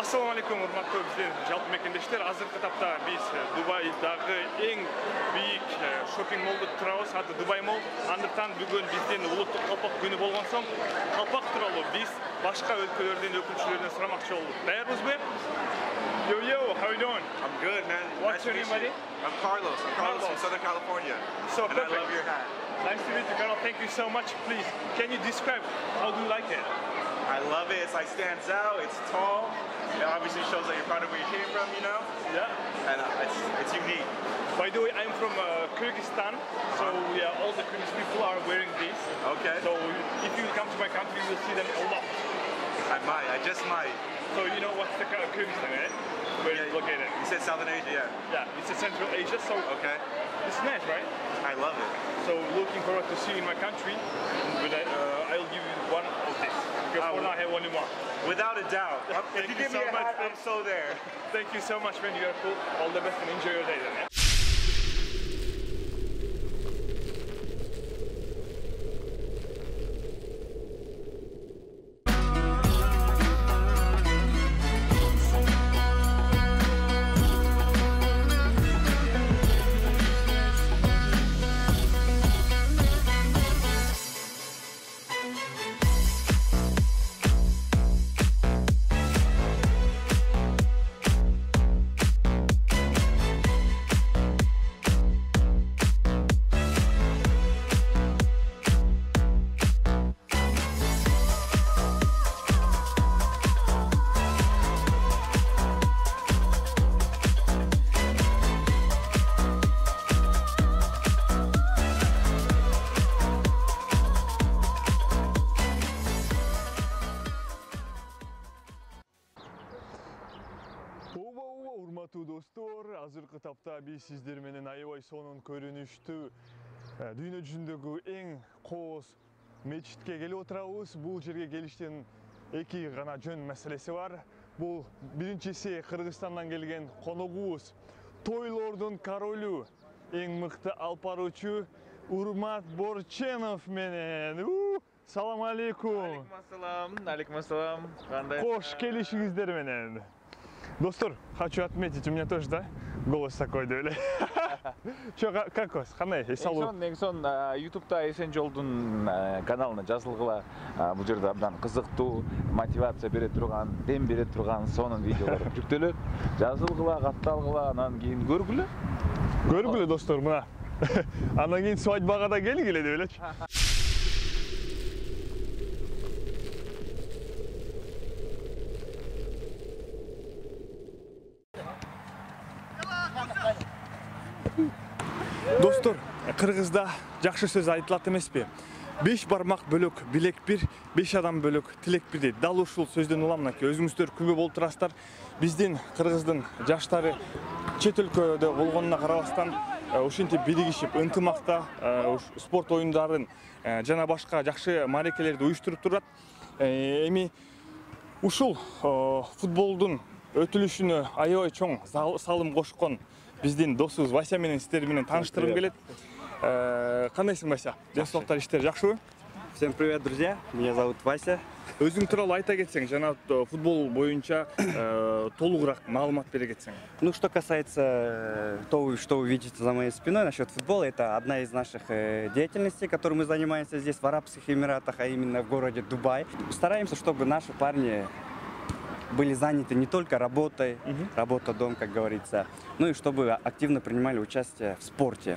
Assalamu alaikum, hurmatly bizler, жалпы мекендештер. Азыркы тапта биз Дубайдагы эң бийик шопинг молду турабыз, аты Дубай Мол. Андыктан бүгүн биздин улуттук калпак күнү болгон соң, калпак тууралуу биз башка өлкөлөрдүн өкүлчүлөрүнөн сурамакчы болдук. Даярбызбы? Yo, how you doing? I'm good, man. What's your name, buddy? I'm Carlos. I'm Carlos from Southern California. So and perfect. I love your hat. Nice to meet you, Carlos. Thank you so much. Please, can you describe how do you like it? I love it. It's like stands out. It's tall. It obviously shows that you're proud of where you came from, you know? Yeah. And it's unique. By the way, I'm from Kyrgyzstan, so yeah, all the Kyrgyz people are wearing this. Okay. So if you come to my country, you will see them a lot. I might. I just might. So you know what's the Kyrgyzstan, right? Where it's located? You said Southern Asia, yeah. Yeah, it's a Central Asia, so Okay. it's nice, right? I love it. So looking forward to see you in my country, but I'll give you one of this, because for now I have only one. Without a doubt. If you give me a hat, I'm so there. Thank you so much, man. You're cool. All the best and enjoy your day, then. Урматтуу достор, азыркы тапта биз сиздер менен аябай сонун көрүнүштүү дүйнө жүзүндөгү эң кооз мечитке келип отурабыз. Бул жерге келиштин эки гана жөн маселеси бар. Бул биринчиси Кыргызстандан келген коногубуз, тойлордун королу, эң мыкты алып баруучу Урмат Борченов менен. Салам алейкум. Алейкум ассалам. Кош келишиңиздер менен. Достор, хочу отметить, у меня тоже, да, голос такой, да, или? Чё, как вас? Қандай? Негсон, YouTube-та Эсен Жолдун каналына жазылгыла, бул жерде абдан кызыктуу, мотивация бере турган, дем бере турган сонун видеолор жүктөлөт. Жазылгыла, катталгыла, анан кийин көргүлө. Көргүлө, достор, мына. Анан кийин свадьбага да келгиле деп элечи. Достор, Кыргызда жакшы сөз айтылат эмеспи? 5 бармак бөлөк билек бир, 5 адам бөлөк тилек бир дейт. Дал ушул сөздөн уламнаки өзүңүздөр күбө болуп турасыздар. Биздин Кыргыздын жаштары чет өлкөдө болгонуна карабастан ушинтип биригишип, ынтымакта спорт оюндарын жана башка жакшы маарекелерди уюштуруп турат. Эми ушул футболдун өтүлүшүнө аябай чоң салым кошкон биздин досубуз Вася менен сиздер менен тааныштыргым келет. Кандайсың, Вася? Денсаулыктар, иштер жакшыбы? Всем привет, друзья. Меня зовут Вася. Өзүң тууралуу айта кетсең, жана футбол боюнча толугураак маалымат бере кетсең. Ну, что касается того, что вы видите за моей спиной насчет футбола, это одна из наших деятельностей, которой мы занимаемся здесь, в Арабских Эмиратах, а именно в городе Дубай. Стараемся, чтобы наши парни были заняты не только работой, работа-дом, как говорится, но и чтобы активно принимали участие в спорте.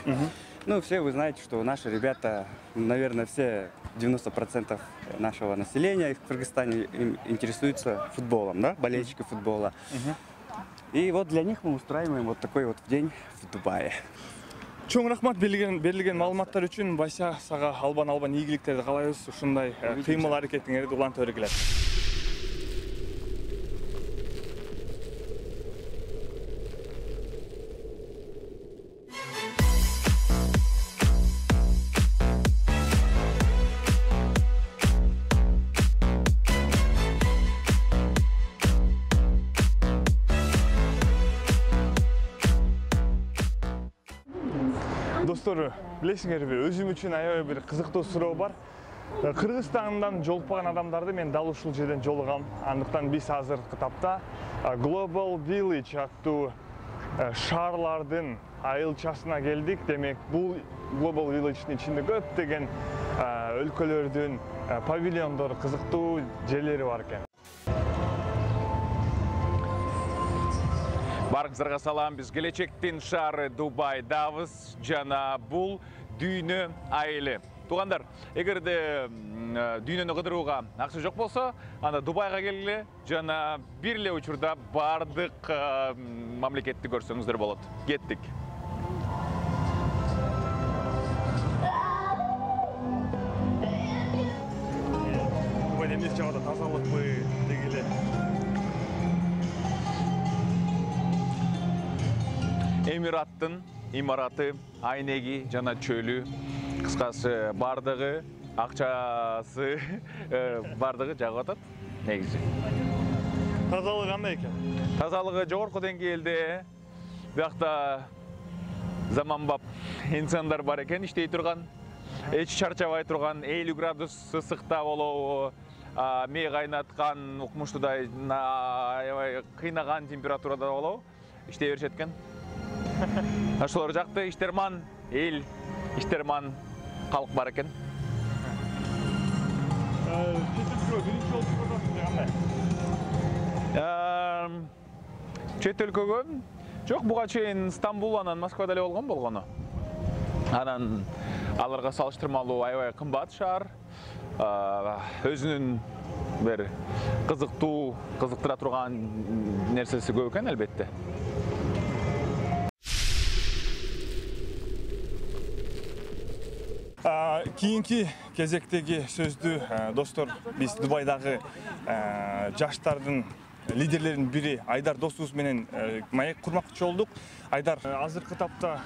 Ну, все вы знаете, что наши ребята, наверное, все 90% нашего населения в Кыргызстане интересуются футболом, да, болельщики футбола. И вот для них мы устраиваем вот такой вот день в Дубае. Чоң рахмат берилген маалыматтар үчүн. Вася, сага албан ийгиликтерди каалайбыз. Ушундай кыймыл аракетиңерди улантып бергиле. Достор, билесиңерби, өзүм үчүн аябай бир кызыктуу суроо бар. Кыргызстандан жолукпаган адамдарды мен дал ушул жерден жолугам. Андыктан биз азыркы тапта Global Village аттуу шаарлардын айылчасына келдик. Демек, бул Global Village'дин ичинде көптөгөн өлкөлөрдүн павильондору, кызыктуу жерлери бар экен. Барыңыздарга салам, биз келечектин шаары Дубайдабыз жана бул дүйнө айылы. Тугандар, эгерде дүйнөнү кыдырууга акча жок болсо, анда Дубайга келгиле жана бир эле учурда бардык мамлекетти көрсөңүздөр болот. Кеттик. Дубайда эмне жагада тазалыкпы дегиле. Эмираттын имараты, айнеги жана чөлү, кыскасы бардыгы, акчасы бардыгы жагып атат негизи. Тазалык кандай экен? Тазалыгы жогорку деңгээлде, биякта заманбап инсандар бар экен, иштей турган, эч чарчабай турган, 50 градус ысыкта болобу, мээ кайнаткан, укмуштуудай аябай кыйнаган температурада болобу, иштей беришет экен. Ошолор жакты иштерман эл, иштерман калк бар экен. Чет өлкөгө жок, буга чейин Стамбул анан Москвада эле болгону. Анан аларга салыштырмалуу аябай кымбат шаар. Өзүнүн бир кызыктыра турган нерсеси көп экен албетте. Кийинки кезектеги сөздү достор, биз Дубайдагы жаштардын лидерлеринин бири Айдар досубуз менен маек курмакчы болдук. Айдар, азыркы тапта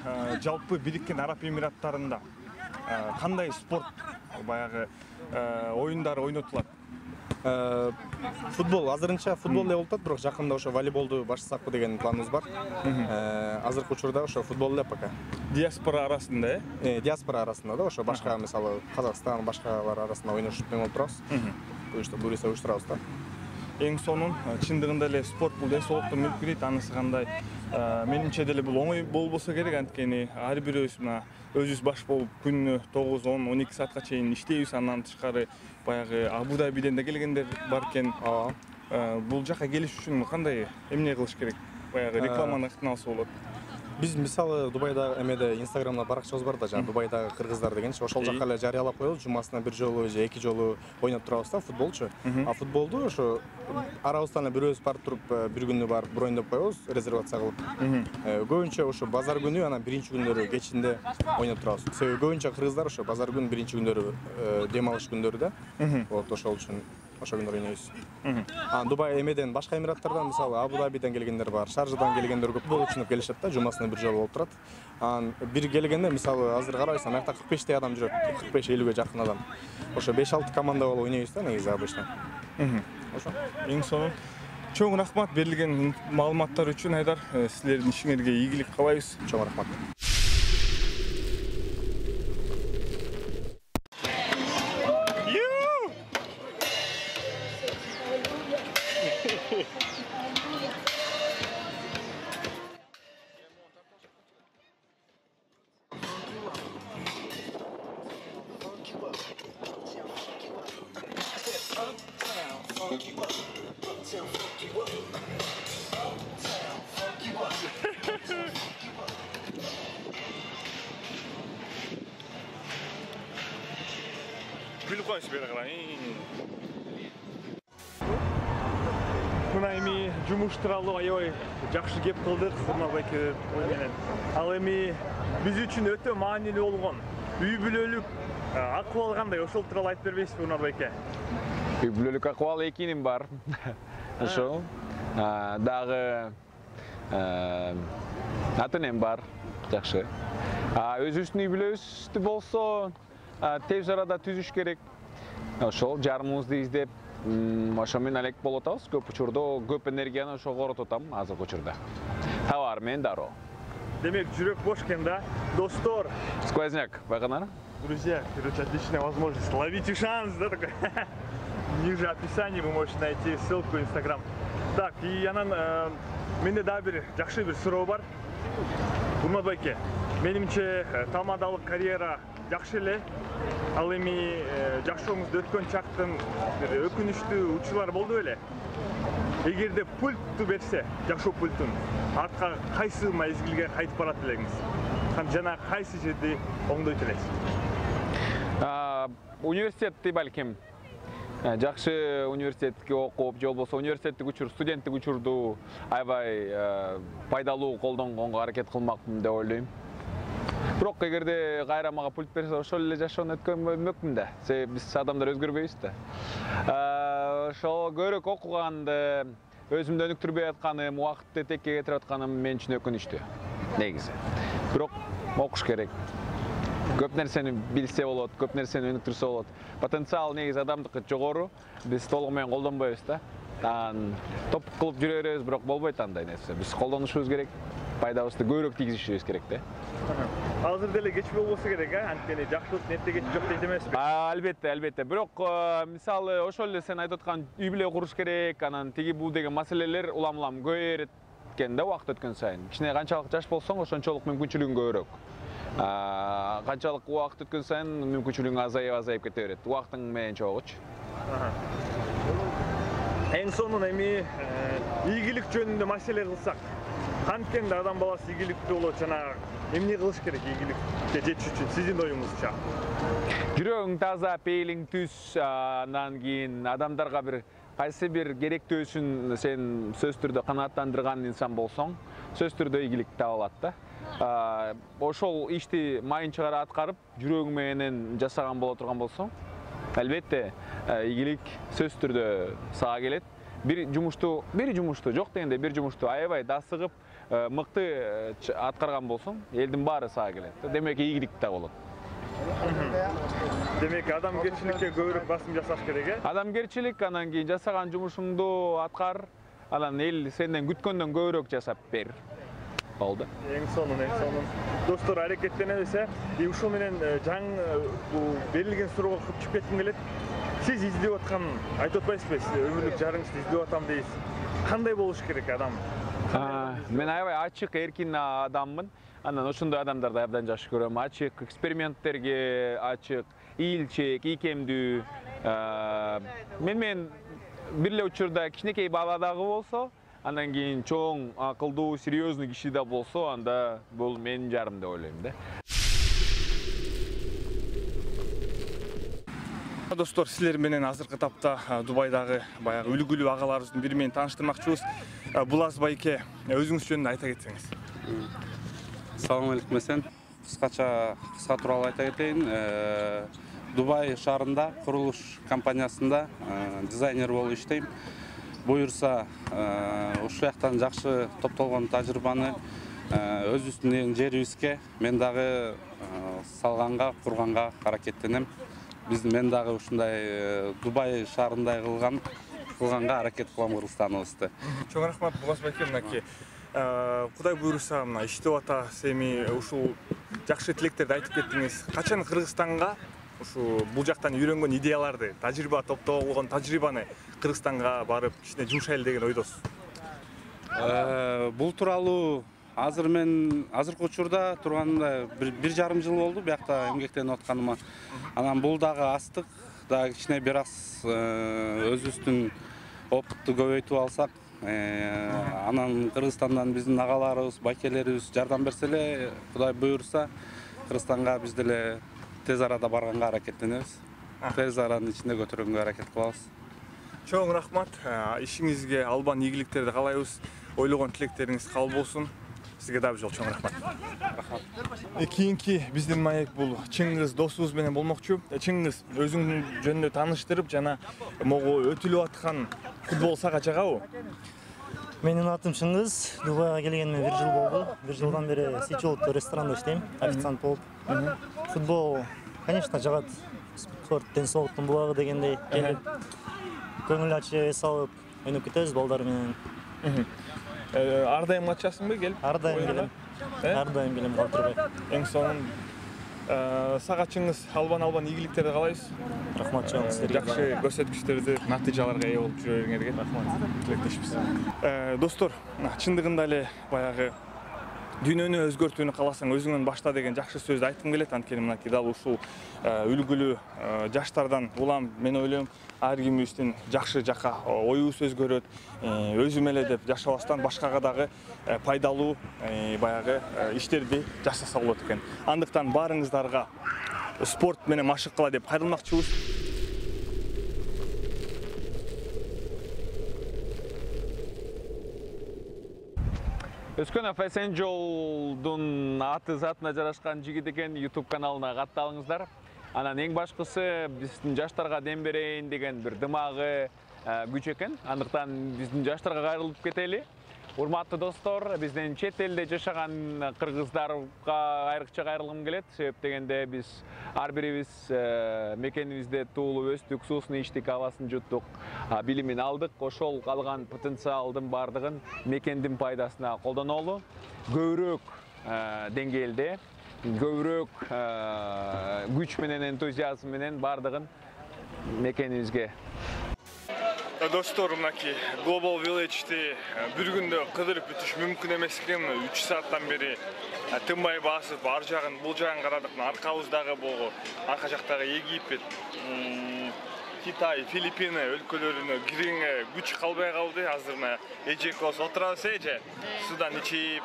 жалпы Бириккен Араб Эмираттарында кандай спорт баягы оюндар ойнотулат? Футбол, азырынча футбол эле болуп атат, бирок жакында ошо волейболду баштасакпы деген планыбыз бар. Азыркы учурда ошо футбол эле пока. Диаспора арасында, диаспора арасында да ошо башка, мисалы, Казакстан, башкалар арасында ойношуп болуп турабыз. Буюрса уюштурабыз да. Эң сонун чындыгында эле спорт бул ден соолукту мүмкүн, анысы кандай. Менимче деле бул оңой болбосо керек, анткени ар бирөөбүз мына өзүбүз баш болуп күнүнө 9, 10, 12 саатка чейин иштейбиз, андан тышкары баягы Абу-Дабиден да келгендер бар экен. Бул жака келиш үчүн кандай эмне кылыш керек? Баягы рекламаны ыкмалсы болот. Биз мисалы Дубайда эмеде Инстаграмда баракчабыз бар да, жана Дубайдагы кыргыздар дегенчи, ошол жака эле жарыялап коебуз, жумасына бир жолу же 2 жолу ойноп турабыз да, футболчу. Футболду ошо арабыздан бирөөбүз барып туруп бир күнү барып брондоп коебуз, резервация кылып. Көбүнчө ошо базар күнү, анан биринчи күндөрү кечинде ойноп турабыз. Себеби көбүнчө кыргыздар ошо базар күнү, биринчи күндөрү дем алыш күндөрү да. Вот ошол үчүн ошо күндөр ойнойбуз. Дубай эмеден башка эмираттардан, мисалы Абу-Дабиден келгендер бар, Шаржадан келгендер көп футбол үчүн келишет да, жумасына бир жолу болуп турат. Бир келгенде, мисалы азыр карайсың, аякта 45 адам жүрөт, 45-50ге жакын адам. Ошо 5-6 команда болуп ойнойбуз да негизи обычно. Ошо. Эң сонун. Чоң рахмат берилген маалыматтар үчүн, Айдар. Силердин ишиңерге ийгилик каалайбыз. Чоң рахмат. Күлүп коюңуз бери карай. Мына эми жумуш тууралуу аябай жакшы кеп кылдык Урмарбеке менен. Ал эми биз үчүн өтө маанилүү болгон үй бүлөлүк акыбал кандай, ошол тууралуу айтып бербейсизби Урмарбеке? Үй бүлөлүк акыбал экиним бар. Ошол. Дагы ата-энем бар, жакшы. Өзүбүздүн үй бүлөбүздү болсо тез арада түзүш керек. Ошол жарымыбызды издеп, ошо менен элек болуп атабыз. Көп учурда көп энергияны ошо коротуп атам азыркы учурда. Товар менен дароо. Демек жүрөк бош экен да. Достор, Сквозняк байканар? Друзья, короче, отличная возможность. Ловите шанс, да, такой. Ниже описании вы можете найти ссылку в Instagram. Так, и анан менде да бир жакшы бир суроо бар. Урмат байке, менимче тамадалык карьера жакшы эле. Ал эми жашооңузду өткөн чактын бир өкүнүчтүү учурлар болду беле? Эгерде пультту берсе, жашоо пультун, артка кайсы мезгилге кайтып барат элеңиз? Һәм жана кайсы жерде оңдойт элеңиз? Университетти балким жакшы университетке окуп, же болбосо университеттик учур, студенттик учурду аябай пайдалуу колдонгонго аракет кылмакмын деп ойлойм. Бирок эгерде кайра мага пульт берсе, ошол эле жашоону өткөрмөкмүн да. Себеби биз адамдар өзгөрбөйбүз да. Ошо көбүрөөк окуганды, өзүмдү өнүктүрбөй атканым, убакытты текке кетирип атканым мен үчүн өкүнүчтүү. Негизи. Бирок окуш керек. Көп нерсени билсе болот, көп нерсени өнүктүрсө болот. Потенциал негизи адамдыкы жогору, биз толугу менен колдонбойбуз да. Топ кылып жүрө беребиз, бирок болбойт андай нерсе. Биз колдонушубуз керек, пайдабызды көбүрөөк тийгизишибиз керек да. Азыр деле кечпей болбосо керек, анткени жакшылык нетте кетип жок дейт эмеспи? Албетте, албетте. Бирок мисалы ошол эле сен айтып аткан үй бүлө куруш керек, анан тиги бул деген маселелер улам-улам көбөйөт экен да убакыт өткөн сайын. Кичине канчалык жаш болсоң, ошончолук мүмкүнчүлүгүң көбүрөөк. Канчалык убакыт өткөн сайын мүмкүнчүлүгүң азайып кете берет. Убактың менен чогуч. Эң сонун эми ийгилик жөнүндө маселе кылсак, канткенде адам баласы ийгиликтүү болот жана эмне кылыш керек ийгиликке жетиш үчүн сиздин оюңузча? Жүрөгүң таза, пейилиң түз, андан кийин адамдарга бир кайсы бир керектөөсүн сен сөз түрдө канааттандырган инсан болсоң, сөз түрдө ийгилик таба алат да. Ошол ишти майынча аткарып, жүрөгүң менен жасаган боло турган болсоң, албетте ийгилик сөз түрдө сага келет. Бир жумушту жок дегенде бир жумушту аябай дасыгып, мыкты аткарган болсоң, элдин баары сага келет. Демек ийгилик да болот. Демек адамгерчиликке көбүрөөк басым жасаш керек, э? Адамгерчилик, анан кийин жасаган жумушуңду аткар, анан эл сенден күткөндөн көбүрөөк жасап бер. Болду. Эң сонун. Достор, аракеттенебиз, ушул менен жаң бул берилген суроого чыгып кетким келет. Сиз издеп аткан айтып атпайсызбы? Өмүрлүк жарыңызды издеп атам дейсиз. Кандай болуш керек адам? Мен аябай ачык, эркин адаммын. Анан ошондой адамдарды абдан жакшы көрөм. Ачык, эксперименттерге ачык, ийилчек, ийкемдүү. Мен бир эле учурда кичинекей бала дагы болсо, андан кийин чоң, акылдуу, серьезный киши да болсо, анда бул менин жарым деп ойлойм да. Достор, силер менен азыркы тапта Дубайдагы баягы үлгүлүү агаларыбыздын бири менен тааныштырмакчыбыз. Булаз байке, өзүңүз жөнүндө айта кетсеңиз. Салам алейкум эсен. Кыска тууралуу айта кетейин. Дубай шаарында курулуш компаниясында дизайнер болуп иштейм. Буюрса, ушул жактан жакшы топтолгон тажрыйбаны өзүбүздүн жерибизге мен дагы салганга, курганга аракеттенем. Мен дагы ушундай Дубай шаарындай кылганга аракет кылам Кыргызстаныбызды. Чоң рахмат Булаз байке, мынакей. Кудай буйруса, иштеп ата, семи ушул жакшы тилектерди айтып кеттиңиз. Качан Кыргызстанга ушу бул жактан үйрөнгөн идеяларды, тажрыйба топтолгон тажрыйбаны Кыргызстанга барып кичине жумшайлы деген ойдосуз? Бул тууралуу азыркы учурда турганда 1,5 жыл болду биякта эмгектенип атканыма. Анан бул дагы астык, дагы кичине бир аз өзүбүздүн опытту көбөйтүп алсак, анан Кыргызстандан биздин агаларыбыз, байкелерибиз жардам берсе эле, Кудай буйруса, Кыргызстанга биз деле тез арада барганга аракеттенебиз. Тез аранын ичинде көтөргөнгө аракет кылабыз. Чоң рахмат. Ишиңизге албан ийгиликтерди каалайбыз. Ойлогон тилектериңиз кабыл болсун. Сизге дагы жол чоң рахмат. Кийинки биздин маек бул Чыңгыз досубуз менен болмокчу. Чыңгыз, өзүң жөнүндө тааныштырып, жана могу өтүлүп аткан футбол сага жагабы? Менин атым Чыңгыз. Дубайга келгениме 1 жыл болду. 1 жылдан бери Сичолдо ресторанда иштейм, официант болуп. Футбол, конечно, жагат. Спорт ден соолуктун булагы дегендей келип, көңүл ачып, эс алып, ойноп кетебиз балдар менен. Ар дайым качасыңбы келип? Ар дайым келем. Ар дайым келем, калтырбай. Эң сонун Сагачыңыз албан ийгиликтерди каалайбыз. Рахмат чоң силерге. Жакшы көрсөткүчтөрдү, натыйжаларга ээ болуп жүрө бериңерге рахмат. Тилектешпиз. Достор, чындыгында эле баягы дүйнөнү өзгөртүүнү кааласаң өзүңөн башта деген жакшы сөздү айткым келет. Анткени мынакей дал ушул үлгүлүү жаштардан улам мен ойлойм ар кимибиздин жакшы жака оюбуз өзгөрөт. Өзүм эле деп жашабастан башкага дагы пайдалуу баягы иштерди жасаса болот экен. Андыктан баарыңыздарга спорт менен машык кыла деп кайрылмакчыбыз. Өскөнов Эсенжолдун аты затына жарашкан жигит экен, YouTube каналына катталыңыздар. Анан эң башкысы биздин жаштарга дем берейин деген бир дымагы күч экен. Андыктан биздин жаштарга кайрылып кетели. Урматтуу достор, биздин чет элде жашаган кыргыздарга айрыкча кайрылгым келет. Себеп дегенде биз ар бирибиз мекенибизде туулуп өстүк, суусун ичтик, абасын жуттук, билимин алдык. Ошол калган потенциалдын бардыгын мекендин пайдасына колдонолу. Көбүрөөк деңгээлде, көбүрөөк күч менен, энтузиазм менен бардыгын мекенибизге. Достор, мынакей Global Village'ти бир күндө кыдырып бүтүш мүмкүн эмес экен. 3 сааттан бери тынбай басып, ар жагын, бул жагын карадык. Аркабыздагы болгу, арка жактагы Египет, Китай, Филиппин өлкөлөрүнө киргенге күч калбай калды. Азыр мына эжекос отурабыз, эже. Судан ичип,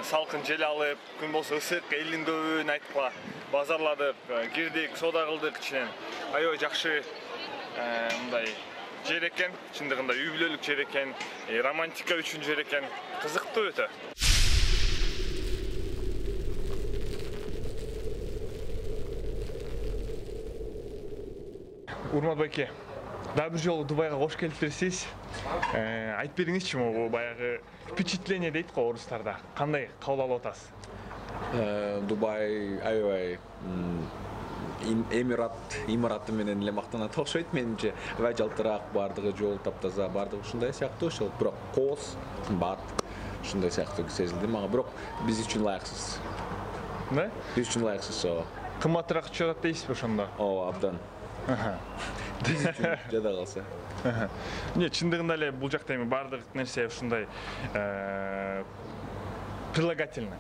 салкын жел алып, күн болсо ысык, элдин дөбүн айткыла базарладык, кирдик, соода кылдык ичинен. Аябай жакшы мындай жер экен, чындыгында үй бүлөлүк жер экен, романтика үчүн жер экен, кызыктуу өтө. Урмат байке, дагы бир жолу Дубайга кош келипсиз. Айтып бериңизчи, могу баягы впечатление дейт го орустарда. Кандай кабыл алып атасыз? Дубай аябай имараты менен эле мактанат окшойт менимче. Аябай жалтыраак, бардыгы жол таптаза, бардыгы ушундай сыяктуу. Ошол бирок кооз, кымбат, ушундай сыяктуу сезилди мага. Бирок биз үчүн ылайыксыз. Да? Биз үчүн ылайыксыз, ооба. Кымбатыраак чыгат дейсизби ошондо? Ооба, абдан. Биз үчүн жада калса. Не, чындыгында эле бул жакта эми бардык нерсе ушундай прилагательный.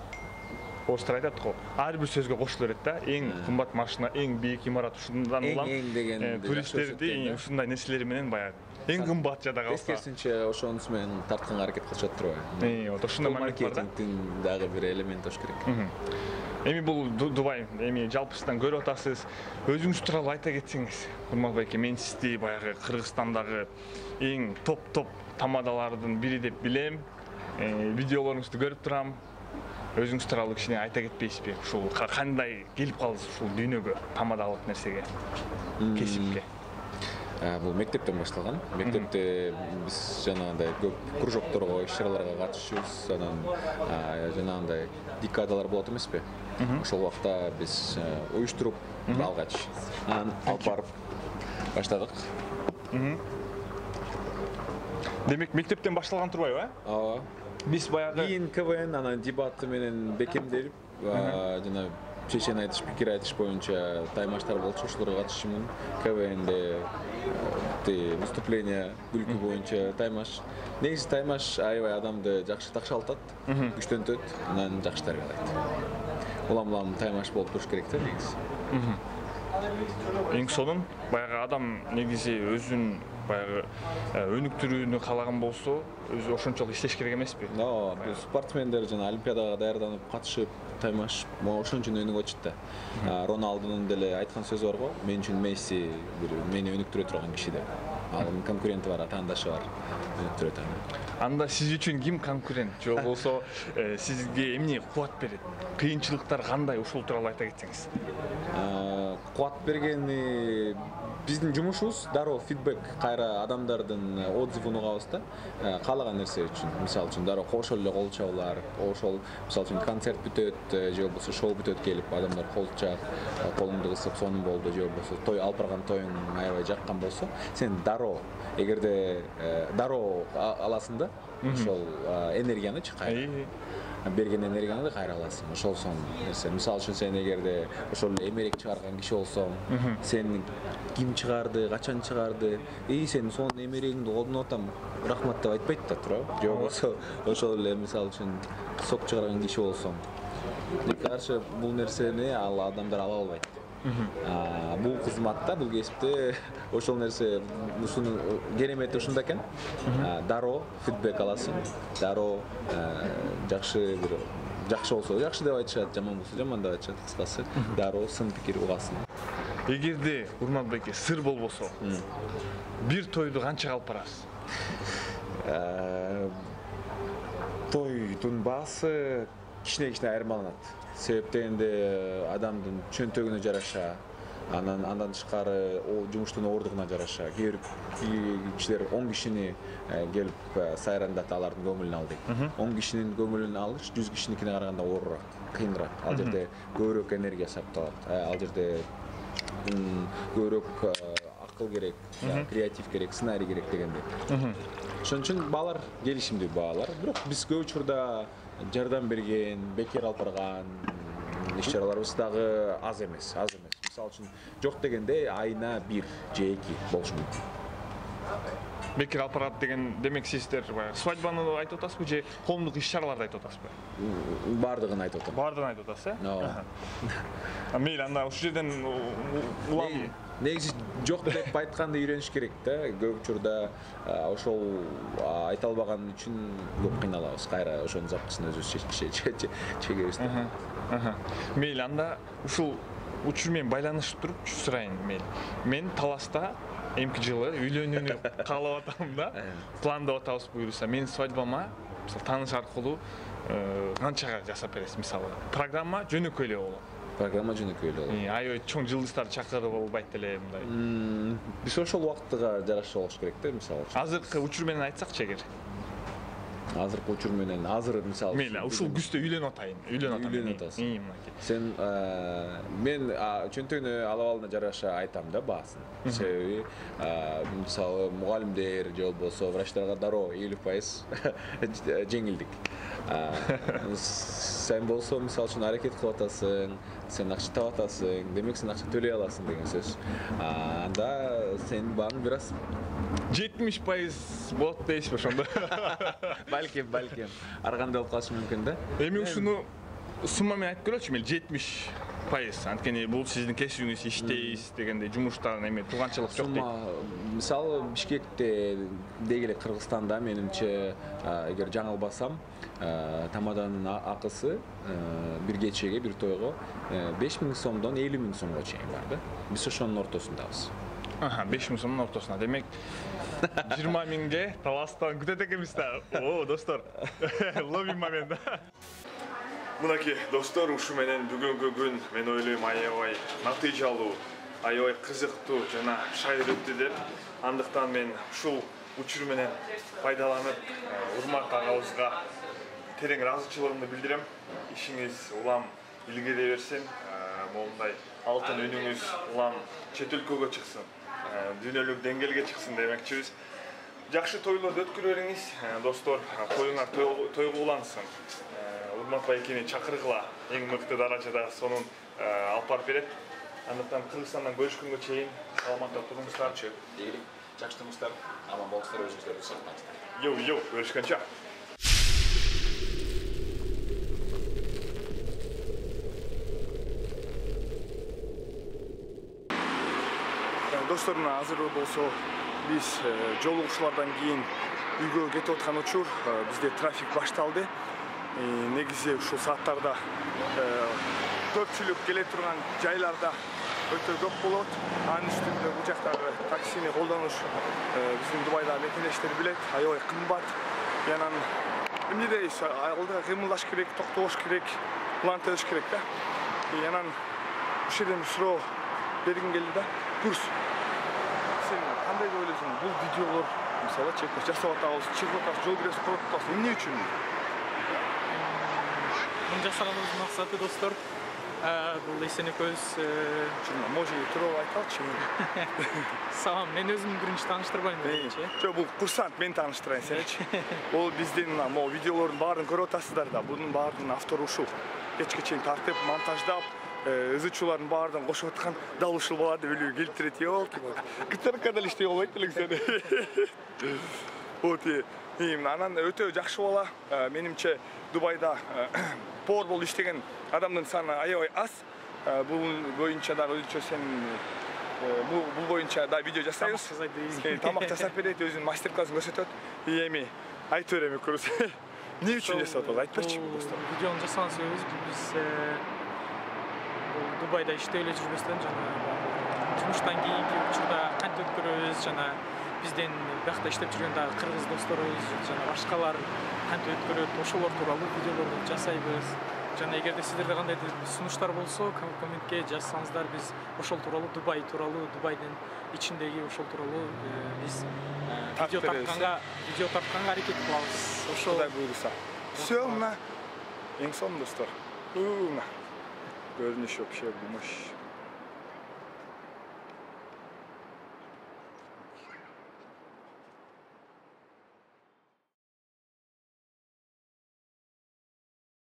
Орустар айтат го, ар бир сөзгө кошулуп берет да. Эң кымбат машина, эң бийик имарат ушундан улам. Туристтерди ушундай нерселери менен баягы эң кымбат жада калса. Эскерсинче ошонусу менен тартканга аракет кылышат турбайбы? Вот ошондой момент бар да. Маркетингдин дагы бир элемент болуш керек. Эми бул Дубай, эми жалпысынан көрүп атасыз. Өзүңүз тууралуу айта кетсеңиз, Урмат байке, мен сизди баягы Кыргызстандагы эң топ тамадалардын бири деп билем. Видеолоруңузду көрүп турам. Өзүңүз тууралуу кичине айта кетпейсизби? Ушул кандай келип калдыңыз ушул дүйнөгө, тамадалык нерсеге, кесипке? Бул мектептен башталган. Мектепте биз жанагындай көп кружокторго, иш-чараларга катышыбыз, анан жанагындай декадалар болот эмеспи? Ошол убакта биз уюштуруп алгач, анан алып барып баштадык. Демек, мектептен башталган турбайбы, Ооба. Биз баягы Кийин КВН, анан дебаты менен бекемделип, жана чечен айтыш, пикир айтыш боюнча таймаштар болчу, ошолорго катышымын. КВНде выступление күлкү боюнча таймаш. Негизи таймаш аябай адамды жакшы такшалтат, күчтөнтөт, анан жакшы тарбиялайт. Улам таймаш болуп туруш керек да негизи. Эң сонун баягы адам негизи өзүн баягы өнүктүрүүнү каалаган болсо, өзү ошончолук иштеш керек эмеспи? Ооба, бул спортсмендер жана олимпиадага даярданып катышып, таймаш ошон үчүн өнүгүп атышат да. Роналдунун деле айткан сөзү бар го, мен үчүн Месси бир мени өнүктүрө турган киши деп. Ал конкуренти бар, атаандашы бар, өнүктүрөт аны. Анда сиз үчүн ким конкурент? Же болбосо сизге эмне кубат берет? Кыйынчылыктар кандай? Ушул тууралуу айта кетсеңиз. Кубат бергени биздин жумушубуз дароо фидбек, кайра адамдардын отзывын угабыз да. Каалаган нерсе үчүн, мисалы үчүн дароо ошол эле кол чабуулар, ошол мисалы үчүн концерт бүтөт, же болбосо шоу бүтөт келип адамдар кол чаап, колуңду кысып сонун болду, же болбосо той алып барган тоюң аябай жаккан болсо, сен дароо эгерде дароо аласың да ошол энергиянычы кайра. берген энергияңды кайра аласың. Ошол соң нерсе. Мисалы үчүн сен эгерде ошол эмерек чыгарган киши болсоң, сен ким чыгарды, качан чыгарды, сен сонун эмерегиңди колдонуп атам, рахмат деп айтпайт да туурабы? Же болбосо ошол эле мисалы үчүн сок чыгарган киши болсоң, каршы бул нерсени ал адамдар ала албайт. Бул кызматта, бул кесипте ошол нерсе ушунун керемети ушунда экен. Дароо фидбек аласың, дароо жакшы болсо жакшы деп айтышат, жаман болсо жаман деп айтышат, кыскасы дароо сын пикир угасың. Эгерде Урматбеке сыр болбосо, бир тойду канчага алып барасыз? Тойдун баасы кичине айырмаланат. Себеп дегенде адамдын чөнтөгүнө жараша, андан тышкары жумуштун оордугуна жараша. Кээ бир кишилер 10 кишини келип сайрандат, алардын көңүлүн ал дейт. 10 кишинин көңүлүн алыш 100 кишиникине караганда оорураак, кыйыныраак. Ал жерде көбүрөөк энергия сакталат. Ал жерде көбүрөөк акыл керек, креатив керек, сценарий керек дегендей. Ошон үчүн баалар келишимдүү баалар. Бирок биз көп учурда жардам берген, бекер алып барган иш-чараларыбыз дагы аз эмес. Мисалы үчүн жок дегенде айына 1 же 2 болушу мүмкүн. Бекер алып барат деген демек сиздер свадьбаны айтып атасызбы же коомдук иш-чараларды айтып атасызбы? Бардыгын айтып атам. Бардыгын айтып атасыз, э? Мейли, анда ушул жерден улам негизи жок деп айтканды үйрөнүш керек да. Көп учурда ошол айта албаган үчүн көп кыйналабыз. Кайра ошонун запчысын өзүбүз чегебиз. Мейли, анда ушул учур менен байланышып туруп сурайын. Мен Таласта эмки жылы үйлөнүүнү каалап атам да. Пландап атабыз буюрса. Менин свадьбама мисалы тааныш аркылуу канчага жасап бересиз мисалы? Программа жөнөкөй эле болот. Программа жөнөкөй эле болот. Аябай чоң жылдыздарды чакырып болбойт эле мындай. Биз ошол убактыга жараша болуш керек да, мисалы. Азыркы учур менен айтсакчы эгер. Азыркы учур менен азыр мисалы. Мейли, ушул күздө үйлөнүп атайын. Үйлөнүп атасың. Сен мен чөнтөгүнө алабалына жараша айтам да баасын. Себеби мисалы мугалимдер же болбосо врачтарга дароо 50% жеңилдик. Сен болсо мисалы үчүн аракет кылып атасың, сен акча таап атасың, демек сен акча төлөй аласың деген сөз. Анда сен бааны бир аз 70% болот дейсизби ошондо? Балким. Ар кандай болуп калышы мүмкүн да. Эми ушуну сумма менен айтып көрөчү, мейли 70%. Анткени бул сиздин кесибиңиз, иштейсиз дегенде жумуштан эми тууганчылык жок дейт. Мисалы Бишкекте деги эле Кыргызстанда менимче эгер жаңылбасам, тамаданын акысы бир кечеге, бир тойго 5000 сомдон 50 000 сомго чейин бар да. Биз ошонун ортосундабыз. 5000 сомдун ортосунда. Демек 20 000ге Таластан күтөт экенбиз да. О, достор. Ловим момент да. Мынакей достор, ушу менен бүгүнкү күн мен ойлойм аябай натыйжалуу, аябай кызыктуу жана шайыр өттү деп. Андыктан мен ушул учур менен пайдаланып Урмат агабызга терең ыраазычылыгымды билдирем. Ишиңиз улам илгерей берсин. Моундай алтын үнүңүз улам чет өлкөгө чыксын. Дүйнөлүк деңгээлге чыксын демекчибиз. Жакшы тойлорду өткөрө бериңиз, достор. Тоюңар тойго улансын. Урмат байкени чакыргыла, эң мыкты даражада сонун алып барып берет. Андыктан Кыргызстандан көрүшкөнгө чейин саламатта туруңуздар. Ийгилик, жакшы туруңуздар, аман болуңуздар, өзүңүздөрдү сактаңыздар. Йо, көрүшкөнчө. Достор, азыр болсо биз жолугушуулардан кийин үйгө кетип аткан учур, бизде трафик башталды. Негизи ушул сааттарда көпчүлүк келе турган жайларда өтө көп болот. Анын үстүндө бул жактагы таксини колдонуш биздин Дубайда мекендештер билет, аябай кымбат. Анан эмне дейсиз, алда кыймылдаш керек, токтобош керек, план төзүш керек да. Анан ушул жерден суроо бергим келди да. Курс. Сен кандай деп ойлойсуң? Бул видеолор мисалы чекпеш жасап атабыз, чыгып атабыз, жол киресиз, коруп атабыз. Эмне үчүн? Мун жасаганыбыздын максаты достор Бул эсенекөз Може тууралуу айталычы. сагам мен өзүмдү биринчи тааныштырбайм менчи. Жок, бул курсант, мен тааныштырайын сеничи. Ол биздин могу видеолордун баарын көрүп атасыздар да. Бунун баарынын автору ушул. Кечке чейин тартып, монтаждап, ызычуулардын баарын кошуп аткан дал ушул бала деп билүү келтирет. Ёлки. Гитарка деле иштей албайт элең сен. Вот анан өтө жакшы бала. Менимче Дубайда повар болуп иштеген адамдын саны аябай аз. Бул боюнча дагы өзүнчө сен бул боюнча да видео жасайбыз. Тамак жасап берет, өзүнүн мастер-классын көрсөтөт. Эми айтып берем көрүс. Эмне үчүн жасап атат? Айтпачы достор. Видеону жасаган себебибиз биз Дубайда иштеп эле жүрбөстөн жана жумуштан кийинки учурда кантип өткөрөбүз жана бизден биякта иштеп жүргөн дагы кыргыз досторубуз жана башкалар кантип өткөрөт ошолор тууралуу видеолорду жасайбыз. Жана эгерде сиздерде кандайдыр сунуштар болсо, комментке жазсаңыздар, биз ошол тууралуу Дубай тууралуу, Дубайдын ичиндеги ошол тууралуу биз видео тартканга аракет кылабыз. Ошол Кудай буйруса. Всё, мына. Эң сонун достор. Мына. Көрүнүш вообще, мощь.